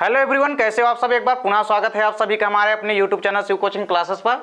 Hello everyone, कैसे हो आप सब। एक बार पुनः स्वागत है आप सभी का हमारे अपने YouTube channel Shiv coaching classes पर।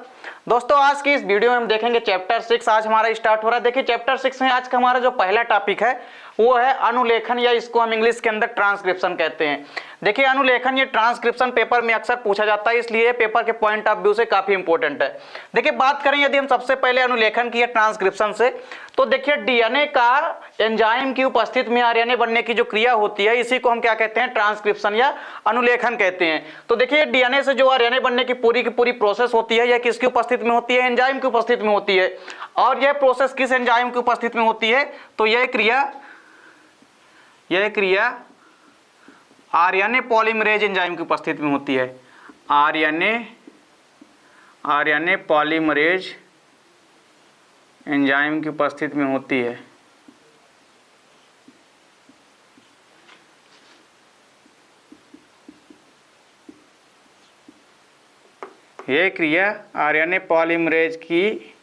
दोस्तों आज की इस वीडियो में हम देखेंगे चैप्टर 6 आज हमारा स्टार्ट हो रहा है। देखिए चैप्टर 6 में आज का हमारा जो पहला टॉपिक है वो है अनुलेखन, या इसको हम इंग्लिश के अंदर ट्रांसक्रिप्शन कहते हैं। देखिए अनुलेखन ये ट्रांसक्रिप्शन पेपर में अक्सर पूछा जाता है, इसलिए पेपर के पॉइंट ऑफ व्यू से काफी इंपॉर्टेंट है। देखिए बात करें यदि हम सबसे पहले अनुलेखन की या ट्रांसक्रिप्शन से, तो देखिए डीएनए का एंजाइम की उपस्थिति में आरएनए बनने की जो क्रिया होती है इसी को हम क्या कहते हैं, ट्रांसक्रिप्शन या अनुलेखन कहते हैं। तो देखिए डीएनए से जो आरएनए बनने की पूरी प्रोसेस होती है यह किसकी उपस्थिति में होती है, एंजाइम की उपस्थिति में होती है। और यह प्रोसेस किस एंजाइम की उपस्थिति में होती है, तो यह क्रिया आरएनए पॉलीमरेज एंजाइम की उपस्थिति में होती है। आरएनए पॉलीमरेज एंजाइम की उपस्थिति में होती है। यह क्रिया आरएनए पॉलीमरेज की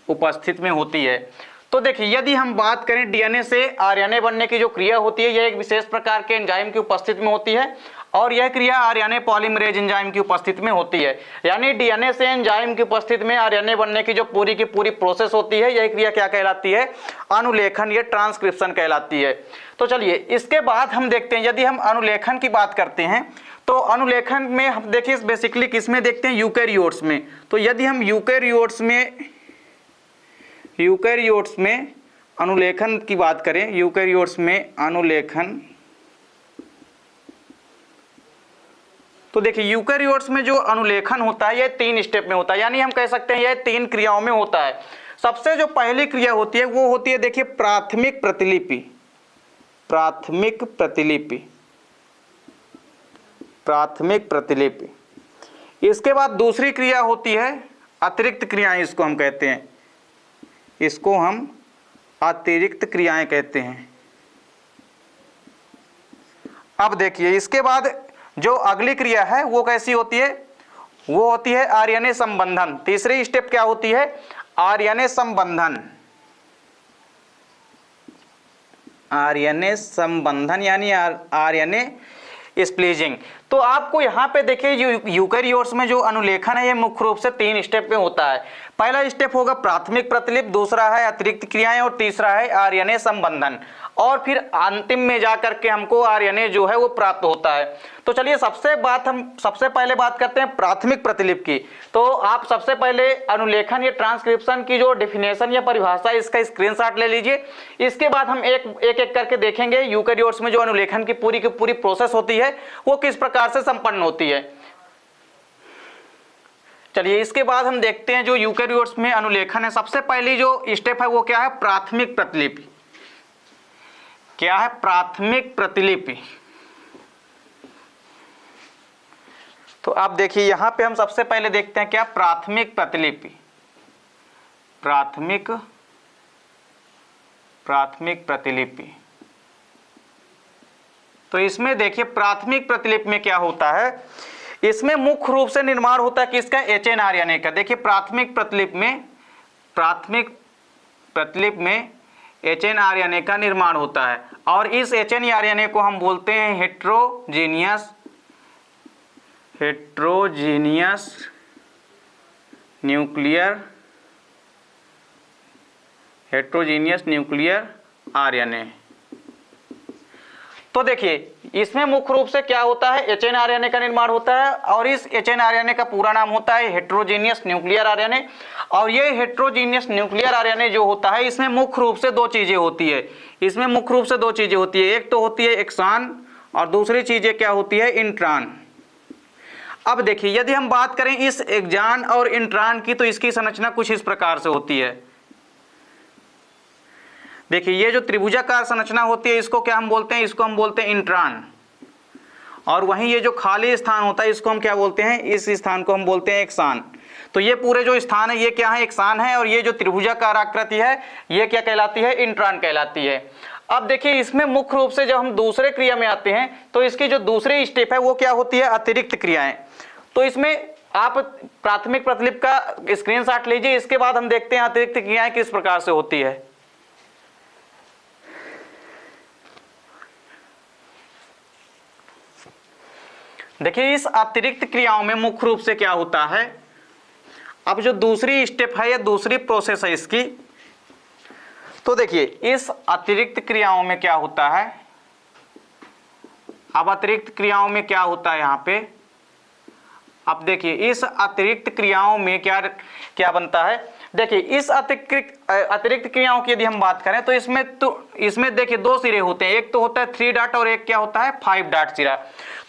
उपस्थिति में होती है। तो देखिए यदि हम बात करें डीएनए से आरएनए बनने की जो क्रिया होती है यह एक विशेष प्रकार के एंजाइम की उपस्थिति में होती है, और यह क्रिया आरएनए पॉलीमरेज एंजाइम की उपस्थिति में होती है। यानी डीएनए से एंजाइम की उपस्थिति में आरएनए बनने की जो पूरी की पूरी प्रोसेस होती है यह क्रिया क्या कहलाती है, अनुलेखन या ट्रांसक्रिप्शन कहलाती है। तो चलिए इसके बाद हम देखते हैं, यदि हम अनुलेखन की बात करते हैं तो अनुलेखन में हम देखिए बेसिकली किस में देखते हैं, यूकेरियोट्स में। तो यदि हम यूकेरियोट्स में अनुलेखन की बात करें, यूकेरियोट्स में अनुलेखन, तो देखिए यूकेरियोट्स में जो अनुलेखन होता है यह 3 स्टेप में होता है, यानी हम कह सकते हैं यह 3 क्रियाओं में होता है। सबसे जो पहली क्रिया होती है वो होती है देखिए प्राथमिक प्रतिलिपि। इसके बाद दूसरी क्रिया होती है अतिरिक्त क्रियाएं, इसको हम कहते हैं, इसको हम अतिरिक्त क्रियाएं कहते हैं। अब देखिए इसके बाद जो अगली क्रिया है वो कैसी होती है, वो होती है आरएनए संबंधन। तीसरी स्टेप क्या होती है, आरएनए संबंधन यानी आरएनए स्प्लीजिंग। तो आपको यहाँ पे देखिए यूकेरियोट्स में जो अनुलेखन है ये मुख्य रूप से 3 स्टेप में होता है। पहला स्टेप होगा प्राथमिक प्रतिलिप, दूसरा है अतिरिक्त क्रियाएं और तीसरा है आरएनए संबंधन, और फिर अंतिम में जाकर के हमको आरएनए जो है वो प्राप्त होता है। तो चलिए सबसे पहले बात करते हैं प्राथमिक प्रतिलिप की। तो आप सबसे पहले अनुलेखन या ट्रांसक्रिप्शन की जो डेफिनेशन या परिभाषा इसका स्क्रीनशॉट ले लीजिए। इसके बाद हम एक करके देखेंगे यूकेरियोट्स में जो अनुलेखन की पूरी प्रोसेस होती है वो किस प्रकार से संपन्न होती है। चलिए इसके बाद हम देखते हैं जो यूकेरियोट्स में अनुलेखन है, सबसे पहली जो स्टेप है वो क्या है, प्राथमिक प्रतिलिपि। क्या है, प्राथमिक प्रतिलिपि। तो आप देखिए यहां पे हम सबसे पहले देखते हैं क्या, प्राथमिक प्रतिलिपि। प्राथमिक प्रतिलिपि। तो इसमें देखिए प्राथमिक प्रतिलिपि में क्या होता है, इसमें मुख्य रूप से निर्माण होता है किसका, एचएन आरएनए का। देखिए प्राथमिक प्रतिलिपि में एचएन आरएनए का निर्माण होता है, और इस एचएन आरएनए को हम बोलते हैं हेट्रोजीनियस न्यूक्लियर आरएनए। तो देखिए इसमें मुख्य रूप से क्या होता है, एचएन आरएनए का निर्माण होता है, और इस एचएन आरएनए का पूरा नाम होता है हेट्रोजीनियस न्यूक्लियर आरएनए। और ये हेट्रोजीनियस न्यूक्लियर आरएनए जो होता है इसमें मुख्य रूप से 2 चीजें होती है। एक तो होती है एक्सान और दूसरी चीजें क्या होती है, इंट्रॉन। अब देखिए यदि हम बात करें इस एक्सान और इंट्रॉन की, तो इसकी संरचना कुछ इस प्रकार से होती है। देखिए ये जो त्रिभुजाकार संरचना होती है इसको क्या हम बोलते हैं, इसको हम बोलते हैं इंट्रॉन। और वहीं ये जो खाली स्थान होता है इसको हम क्या बोलते हैं, इस स्थान को हम बोलते हैं एक्सान। तो ये पूरे जो स्थान है ये क्या है, एक्सान है, और ये जो त्रिभुजाकार आकृति है ये क्या कहलाती है, इंट्रॉन कहलाती है। अब देखिए इसमें मुख्य रूप से जब हम दूसरे क्रिया में आते हैं तो इसकी जो दूसरी स्टेप है वो क्या होती है, अतिरिक्त क्रियाएं। तो इसमें आप प्राथमिक प्रतिलिपि का स्क्रीनशॉट लीजिए। इसके बाद हम देखते हैं अतिरिक्त क्रियाएं किस प्रकार से होती है। देखिए इस अतिरिक्त क्रियाओं में मुख्य रूप से क्या होता है, अब जो दूसरी स्टेप है या दूसरी प्रोसेस है इसकी, तो देखिए इस अतिरिक्त क्रियाओं में क्या होता है, अब अतिरिक्त क्रियाओं में क्या होता है यहाँ पे, अब देखिए इस अतिरिक्त क्रियाओं में क्या क्या बनता है। देखिए इस अतिरिक्त क्रियाओं की यदि हम बात करें तो इसमें देखिए दो सिरे होते हैं, एक तो होता है 3 डॉट और एक क्या होता है 5 डॉट सिरा।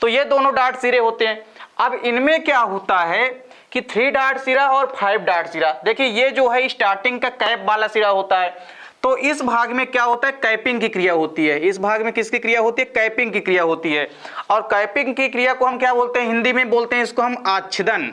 तो ये दोनों डॉट सिरे होते हैं। अब इनमें क्या होता है कि 3 डॉट सिरा और 5 डॉट सिरा, देखिए ये जो है स्टार्टिंग का कैप वाला सिरा होता है। तो इस भाग में क्या होता है, कैपिंग की क्रिया होती है। इस भाग में किसकी क्रिया होती है, कैपिंग की क्रिया होती है। और कैपिंग की क्रिया को हम क्या बोलते हैं, हिंदी में बोलते हैं इसको हम आच्छादन।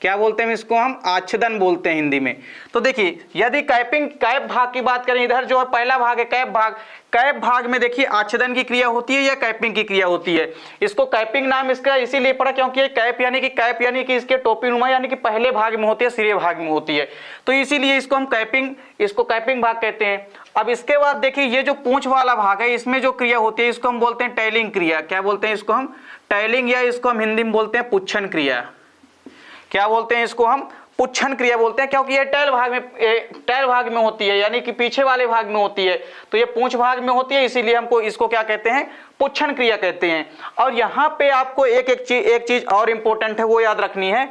क्या बोलते हैं इसको हम, आच्छादन बोलते हैं हिंदी में। तो देखिए यदि कैप भाग की बात करें, इधर जो है पहला भाग है कैप भाग में देखिए आच्छादन की क्रिया होती है या कैपिंग की क्रिया होती है। इसको कैपिंग नाम इसका इसीलिए पड़ा क्योंकि ये कैप यानी कि इसके टोपी नुमा यानी कि पहले भाग में होती है, सिरे भाग में होती है, तो इसीलिए इसको हम कैपिंग भाग कहते हैं। अब इसके बाद देखिए ये जो पूंछ वाला भाग है, इसमें जो क्रिया होती है इसको हम बोलते हैं टैलिंग क्रिया। क्या बोलते हैं इसको हम, टैलिंग, या इसको हम हिंदी में बोलते हैं पुच्छन क्रिया। क्या बोलते हैं इसको हम, पुच्छन क्रिया बोलते हैं, क्योंकि ये टैल भाग में होती है, यानी कि पीछे वाले भाग में होती है। तो ये पूंछ भाग में होती है, इसीलिए हमको इसको क्या कहते हैं, पुच्छन क्रिया कहते हैं। और यहाँ पे आपको एक चीज और इंपॉर्टेंट है, वो याद रखनी है।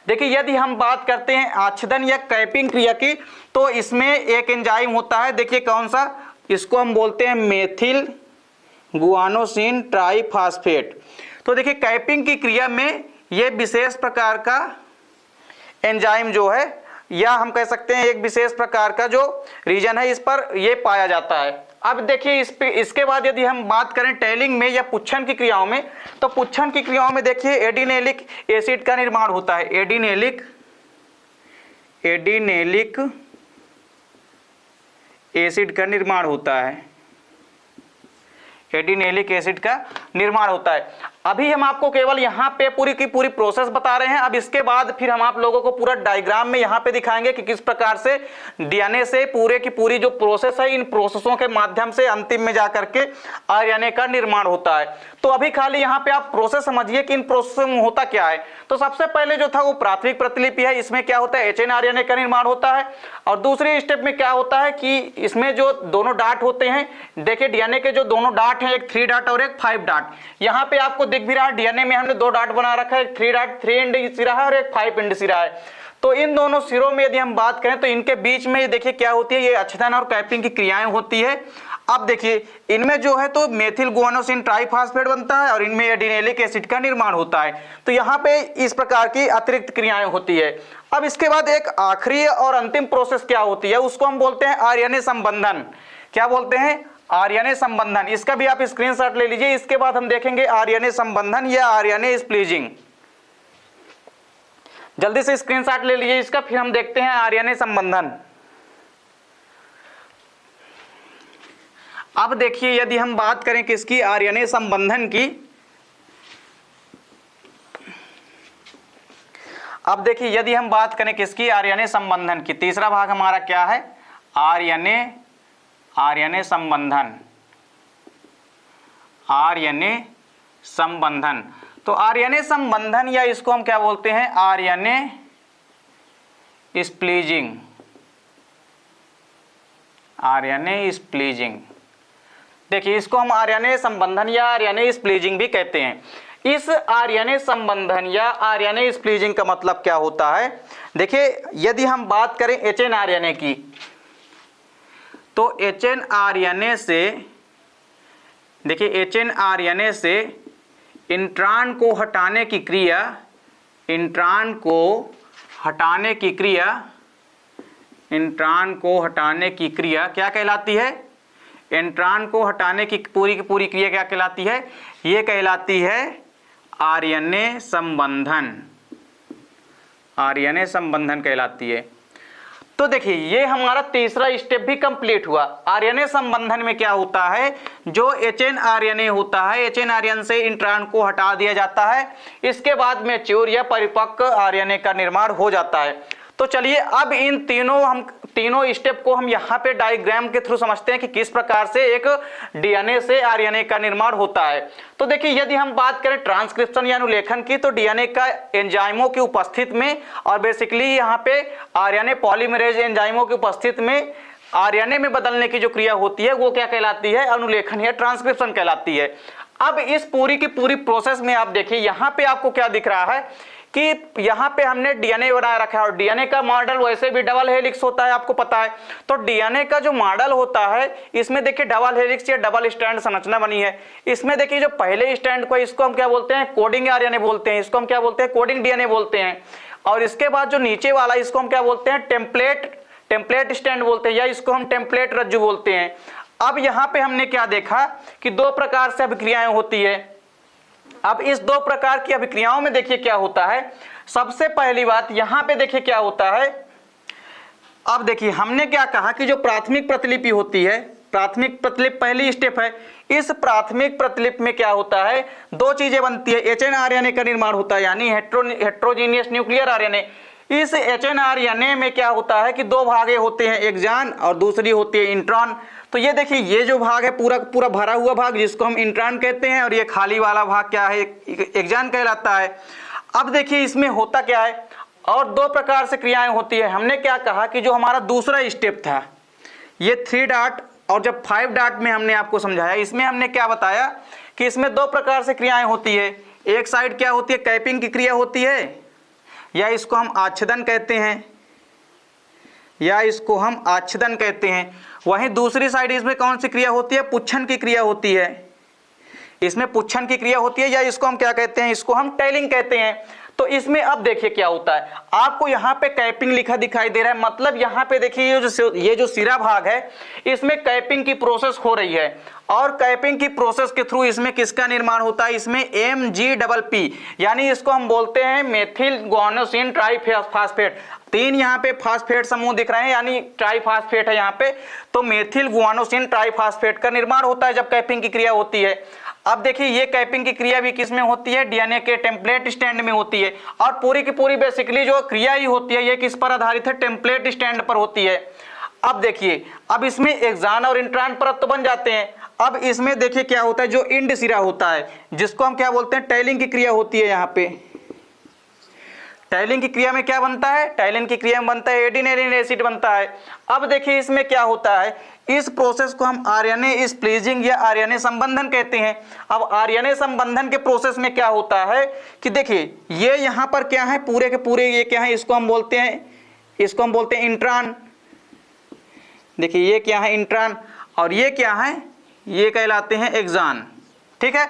देखिए यदि हम बात करते हैं आच्छादन या कैपिंग क्रिया की, तो इसमें एक एंजाइम होता है, देखिए कौन सा, इसको हम बोलते हैं मेथिल गुआनोसिन ट्राइफॉस्फेट। तो देखिए कैपिंग की क्रिया में ये विशेष प्रकार का एंजाइम जो है, या हम कह सकते हैं एक विशेष प्रकार का जो रीजन है, इस पर ये पाया जाता है। अब देखिए इसके बाद यदि हम बात करें टैलिंग में या पुच्छन की क्रियाओं में, तो पुच्छन की क्रियाओं में देखिए एडिनेलिक एसिड का निर्माण होता है। एडिनेलिक एसिड का निर्माण होता है। एडिनेलिक एसिड का निर्माण होता है। अभी हम आपको केवल यहाँ पे पूरी की पूरी प्रोसेस बता रहे हैं। अब इसके बाद फिर हम आप लोगों को पूरा डायग्राम में यहाँ पे दिखाएंगे कि किस प्रकार से डीएनए से पूरे की पूरी जो प्रोसेस है, इन प्रोसेसों के माध्यम से अंतिम में जाकर के आरएनए का निर्माण होता है। तो अभी खाली यहाँ पे आप प्रोसेस समझिए कि इन प्रोसेस में होता क्या है। तो सबसे पहले जो था वो प्राथमिक प्रतिलिपि है, इसमें क्या होता है, एचएनआरएनए का निर्माण होता है। और दूसरे स्टेप में क्या होता है कि इसमें जो दोनों डाट होते हैं, देखिए डीएनए के जो दोनों डाट हैं, एक 3 डाट और एक 5 डाट। यहाँ पे आपको दिख भी रहा, डीएनए में हमने 2 डाट बना रखा है, 3 एंड सिरा है और एक 5 एंड सिरा है। तो इन दोनों सिरों में यदि हम बात करें तो इनके बीच में देखिए क्या होती है, ये आच्छादन और कैपिंग की क्रियाएं होती है। अब देखिए इनमें जो है तो मेथिल गुआनोसिन ट्राइफॉस्फेट बनता है और इनमें एडिनेलिक एसिड का निर्माण होता है। तो यहाँ पे इस प्रकार की अतिरिक्त क्रियाएं होती है। अब इसके बाद एक आखिरी और अंतिम प्रोसेस क्या होती है, उसको हम बोलते हैं आरएनए संबंधन। क्या बोलते हैं, आरएनए संबंधन। इसका भी आप स्क्रीनशॉट ले लीजिए। इसके बाद हम देखेंगे आरएनए संबंधन या आरएनए स्प्लीजिंग। जल्दी से स्क्रीनशॉट ले लीजिए इसका, फिर हम देखते हैं आरएनए संबंधन। अब देखिए यदि हम बात करें किसकी, आरएनए संबंधन की, अब देखिए यदि हम बात करें किसकी, आरएनए संबंधन की, तीसरा भाग हमारा क्या है, आरएनए संबंधन। आरएनए संबंधन। तो आरएनए संबंधन या इसको हम क्या बोलते हैं, आरएनए स्प्लीजिंग। आरएनए स्प्लीजिंग, देखिए इसको हम आरएनए संबंधन या आरएनए स्प्लीजिंग भी कहते हैं। इस आरएनए संबंधन या आरएनए स्प्लीजिंग का मतलब क्या होता है, देखिए यदि हम बात करें एचएनआरएनए की, तो एचएनआरएनए से, देखिए एचएनआरएनए से इंट्रॉन को हटाने की क्रिया, इंट्रॉन को हटाने की क्रिया क्या कहलाती है, इंट्रॉन को हटाने की पूरी क्रिया क्या कहलाती है, ये कहलाती है आरएनए संबंधन। आरएनए संबंधन कहलाती है। तो देखिए ये हमारा तीसरा स्टेप भी कंप्लीट हुआ। आरएनए संबंधन में क्या होता है, जो एचएनआरएनए होता है, एचएनआरएनए से इंट्रॉन को हटा दिया जाता है। इसके बाद मैच्योर या परिपक्व आरएनए का निर्माण हो जाता है। तो चलिए अब इन तीनों स्टेप को हम यहाँ पे डायग्राम के थ्रू समझते हैं कि किस प्रकार से एक डीएनए से आरएनए का निर्माण होता है। तो देखिए यदि हम बात करें ट्रांसक्रिप्शन या अनुलेखन की, तो डीएनए का एंजाइमों की उपस्थिति में और बेसिकली यहाँ पे आरएनए पॉलीमरेज एंजाइमों की उपस्थिति में आरएनए में बदलने की जो क्रिया होती है वो क्या कहलाती है, अनुलेखन या ट्रांसक्रिप्शन कहलाती है। अब इस पूरी की पूरी प्रोसेस में आप देखिए यहाँ पे आपको क्या दिख रहा है कि यहाँ पे हमने डीएनए बना रखा है और डीएनए का मॉडल वैसे भी डबल हेलिक्स होता है, आपको पता है। तो डीएनए का जो मॉडल होता है इसमें देखिए डबल हेलिक्स या डबल स्ट्रैंड संरचना बनी है। इसमें देखिए जो पहले स्ट्रैंड को इसको हम क्या बोलते हैं, कोडिंग आरएनए बोलते हैं, इसको हम क्या बोलते हैं, कोडिंग डीएनए बोलते हैं। और इसके बाद जो नीचे वाला इसको हम क्या बोलते हैं, टेम्पलेट स्ट्रैंड बोलते हैं या इसको हम टेम्पलेट रज्जु बोलते हैं। अब यहाँ पे हमने क्या देखा कि दो प्रकार से अभिक्रियाएं होती है। अब इस दो प्रकार की अभिक्रियाओं में देखिए क्या होता है। सबसे पहली बात यहाँ पे देखिए क्या होता है। अब देखिए हमने क्या कहा कि जो प्राथमिक प्रतिलिपि होती है, प्राथमिक प्रतिलिपि पहली स्टेप है। इस प्राथमिक प्रतिलिपि में क्या होता है, दो चीजें बनती है, एचएनआरएनए का निर्माण होता है यानी हेट्रोजीनियस न्यूक्लियर आरएनए। इस एचएनआरएनए में क्या होता है कि दो भागे होते हैं, एक्सान और दूसरी होती है इंट्रॉन। तो ये देखिए ये जो भाग है पूरा पूरा भरा हुआ भाग जिसको हम इंट्रॉन कहते हैं और ये खाली वाला भाग क्या है, एक्सान कहलाता है। अब देखिए इसमें होता क्या है, और दो प्रकार से क्रियाएं होती है। हमने क्या कहा कि जो हमारा दूसरा स्टेप था ये 3 डॉट और जब 5 डॉट में हमने आपको समझाया, इसमें हमने क्या बताया कि इसमें दो प्रकार से क्रियाएं होती है। एक साइड क्या होती है, कैपिंग की क्रिया होती है या इसको हम आच्छेदन कहते हैं, वहीं दूसरी साइड इसमें कौन सी क्रिया होती है, पुच्छन की क्रिया होती है। इसमें पुच्छन की क्रिया होती है या इसको हम क्या कहते हैं, इसको हम टेलिंग कहते हैं। तो इसमें अब देखिए क्या होता है, आपको यहाँ पे कैपिंग लिखा दिखाई दे रहा है, मतलब यहाँ पे देखिए ये जो सिरा भाग है इसमें कैपिंग की प्रोसेस हो रही है और कैपिंग की प्रोसेस के थ्रू इसमें किसका निर्माण होता है, इसमें MgPP यानी इसको हम बोलते हैं मेथिल गुआनोसिन ट्राइफॉस्फेट। 3 यहाँ पे फास्फेट समूह दिख रहे हैं यानी ट्राइफॉस्फेट है यहाँ पे, तो मेथिल गुआनोसिन ट्राइफॉस्फेट का निर्माण होता है जब कैपिंग की क्रिया होती है। अब देखिए ये कैपिंग की क्रिया भी किस में होती है, डीएनए के टेम्पलेट स्टैंड में होती है और पूरी की पूरी बेसिकली जो क्रिया ही होती है ये किस पर आधारित है, टेम्पलेट स्टैंड पर होती है। अब देखिए अब इसमें एक्सान और इंट्रॉन परत तो बन जाते हैं। अब इसमें देखिए क्या होता है, जो इंड सिरा होता है जिसको हम क्या बोलते हैं, टेलिंग की क्रिया होती है। यहाँ पे टाइलिन की क्रिया में क्या बनता है, टाइलिन की क्रिया में बनता है एडिनिन एसिड बनता है। अब देखिए इसमें क्या होता है, इस प्रोसेस को हम आरएनए स्प्लीजिंग या आरएनए संबंधन कहते हैं। अब आरएनए संबंधन के प्रोसेस में क्या होता है कि देखिए ये यहाँ पर क्या है, पूरे के पूरे ये क्या है, इसको हम बोलते हैं इंट्रॉन। देखिए ये क्या है, इंट्रॉन, और ये क्या है, ये कहलाते हैं एक्सान। ठीक है,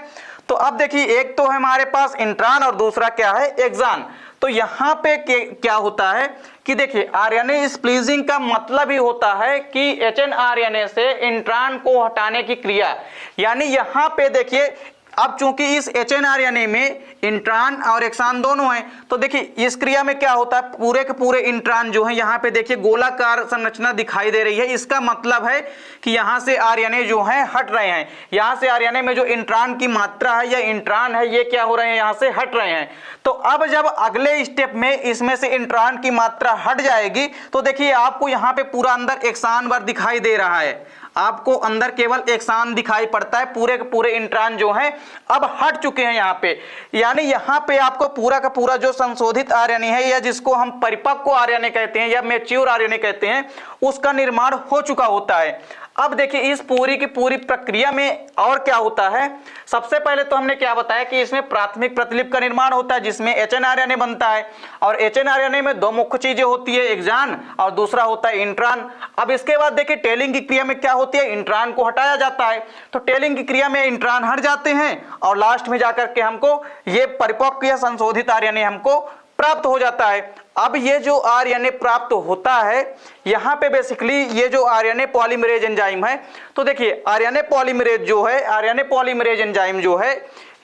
तो अब देखिए एक तो है हमारे पास इंट्रॉन और दूसरा क्या है, एक्सान। तो यहाँ पे क्या होता है कि देखिए आरएनए स्प्लीजिंग का मतलब ही होता है कि एचएनआरएनए से इंट्रॉन को हटाने की क्रिया, यानी यहाँ पे देखिए अब चूंकि इस एचएनआरएनए में इंट्रॉन और एक्सान दोनों हैं, तो देखिए इस क्रिया में क्या होता है, पूरे के पूरे इंट्रॉन जो है यहाँ पे देखिए गोलाकार संरचना दिखाई दे रही है। इसका मतलब है कि यहाँ से आरएनए जो है हट रहे हैं, यहाँ से आरएनए में जो इंट्रॉन की मात्रा है या इंट्रॉन है ये क्या हो रहे हैं, यहाँ से हट रहे हैं। तो अब जब अगले स्टेप में इसमें से इंट्रॉन की मात्रा हट जाएगी तो देखिए आपको यहाँ पे पूरा अंदर एक्सान वर्ग दिखाई दे रहा है, आपको अंदर केवल एक्सान दिखाई पड़ता है, पूरे के पूरे इंट्रॉन जो हैं अब हट चुके हैं यहाँ पे। यानी यहाँ पे आपको पूरा का पूरा जो संशोधित आरएनए है या जिसको हम परिपक्व आरएनए कहते हैं या मैच्योर आरएनए कहते हैं, उसका निर्माण हो चुका होता है। अब देखिए इस पूरी की पूरी प्रक्रिया में और क्या होता है, सबसे पहले तो हमने क्या बताया कि इसमें प्राथमिक प्रतिलिपि का निर्माण होता है जिसमें एचएनआरएनए बनता है, और एचएनआरएनए में दो मुख्य चीजें होती है, एक्सान और दूसरा होता है इंट्रॉन। अब इसके बाद देखिए टेलिंग की क्रिया में क्या होती है, इंट्रॉन को हटाया जाता है, तो टेलिंग की क्रिया में इंट्रॉन हट जाते हैं और लास्ट में जाकर के हमको ये परिपक्व या संशोधित आरएनए हमको प्राप्त हो जाता है। अब ये जो आरएनए प्राप्त होता है यहाँ पे बेसिकली ये जो आरएनए पॉलीमरेज एंजाइम है, तो देखिए आरएनए पॉलीमरेज जो है, आरएनए पॉलीमरेज एंजाइम जो है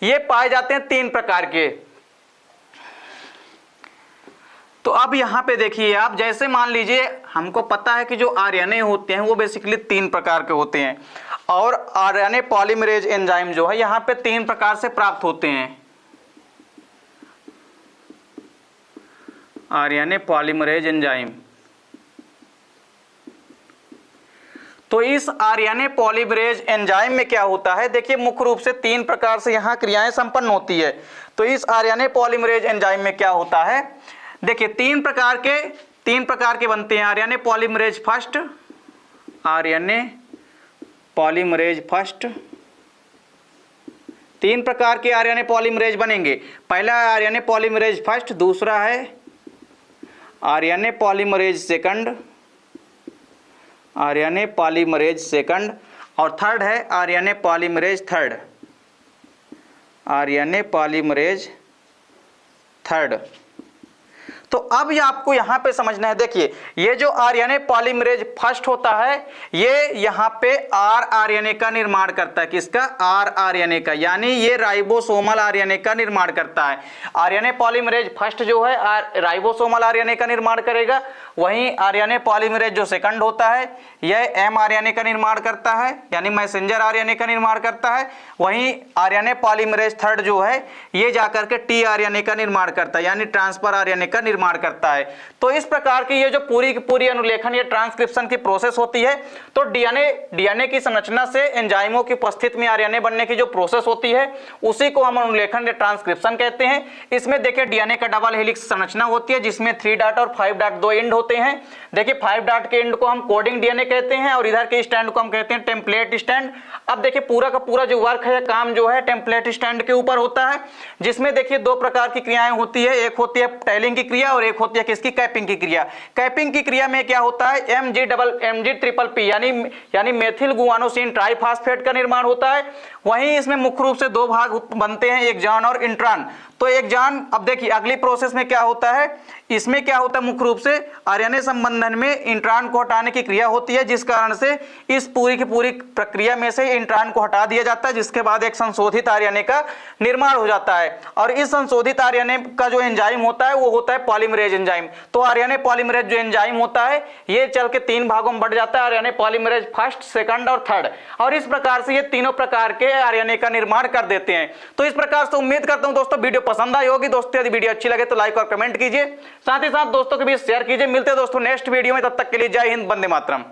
ये पाए जाते हैं 3 प्रकार के। तो अब यहाँ पे देखिए आप, जैसे मान लीजिए हमको पता है कि जो आरएनए होते हैं वो बेसिकली 3 प्रकार के होते हैं और आरएनए पॉलीमरेज एंजाइम जो है यहाँ पे 3 प्रकार से प्राप्त होते हैं। RNA polymerase enzyme. तो इस आरएनए पॉलीमरेज एंजाइम में क्या होता है, देखिए मुख्य रूप से 3 प्रकार से यहाँ क्रियाएं संपन्न होती है। तो इस आरएनए पॉलीमरेज एंजाइम में क्या होता है, देखिए 3 प्रकार के बनते हैं RNA polymerase first, RNA polymerase first. 3 प्रकार के आरएनए पॉलीमरेज बनेंगे। पहला है आरएनए पॉलीमरेज फर्स्ट, दूसरा है RNA polymerase second, RNA polymerase second, और थर्ड है RNA polymerase third, RNA polymerase third. तो अब ये आपको यहां पे समझना है, देखिए ये जो आरएनए पॉलीमरेज फर्स्ट होता है ये यहां पे आरएनए का निर्माण करता है। किसका? आरएनए का, यानी ये राइबोसोमल आरएनए का निर्माण करता है। आरएनए पॉलीमरेज फर्स्ट जो है राइबोसोमल आरएनए का निर्माण करेगा, वहीं आरएनए पॉलीमरेज जो सेकंड होता है यह एमआरएनए का निर्माण करता है, यानी मैसेंजर आरएनए का निर्माण करता है। वहीं आरएनए पॉलीमरेज थर्ड जो है ये जाकर के टीआरएनए का निर्माण करता है, यानी ट्रांसफर आरएनए का निर्माण करता है। तो इस प्रकार की ये जो पूरी की पूरी अनुलेखन या ट्रांसक्रिप्शन की प्रोसेस होती है, तो डीएनए की संरचना से एंजाइमों की उपस्थिति में आरएनए बनने की जो प्रोसेस होती है उसी को हम अनुलेखन या ट्रांसक्रिप्शन कहते हैं। इसमें देखिए डीएनए का डबल हेलिक्स संरचना होती है जिसमें 3 डॉट और 5 डॉट 2 एंड होते हैं। देखिए 5 डॉट के एंड को हम कोडिंग डीएनए कहते हैं और इधर के स्टैंड को हम कहते हैं टेम्पलेट स्टैंड। अब देखिए पूरा का पूरा जो वर्क है, काम जो है टेम्पलेट स्टैंड के ऊपर होता है, जिसमें देखिए 2 प्रकार की क्रियाएं होती है। एक होती है टैलिंग की क्रिया और एक होती है किसकी? कैपिंग की क्रिया। कैपिंग की क्रिया में क्या होता है, MG+P यानी मेथिल गुआनोसिन ट्राइफॉस्फेट का निर्माण होता है। वहीं इसमें मुख्य रूप से 2 भाग बनते हैं, एक्सॉन और इंट्रॉन। तो एक्सॉन, अब देखिए अगली प्रोसेस में क्या होता है, इसमें क्या होता है मुख्य रूप से आरएनए संबंधन में इंट्रॉन को हटाने की क्रिया होती है, जिस कारण से इस पूरी की पूरी प्रक्रिया में से इंट्रॉन को हटा दिया जाता है, जिसके बाद एक संशोधित आरएनए का निर्माण हो जाता है। और इस संशोधित आरएनए का जो एंजाइम होता है वो होता है पॉलीमरेज एंजाइम। तो आरएनए पॉलीमरेज जो एंजाइम होता है ये चल के 3 भागों में बढ़ जाता है, आरएनए पॉलीमरेज फर्स्ट, सेकंड और थर्ड। और इस प्रकार से ये तीनों प्रकार के आरएनए का निर्माण कर देते हैं। तो इस प्रकार से उम्मीद करता हूं दोस्तों वीडियो पसंद आई होगी। दोस्तों यदि वीडियो अच्छी लगे तो लाइक और कमेंट कीजिए, साथ ही साथ दोस्तों के बीच शेयर कीजिए। मिलते हैं दोस्तों नेक्स्ट वीडियो में, तब तक के लिए जय हिंद, वंदे मातरम।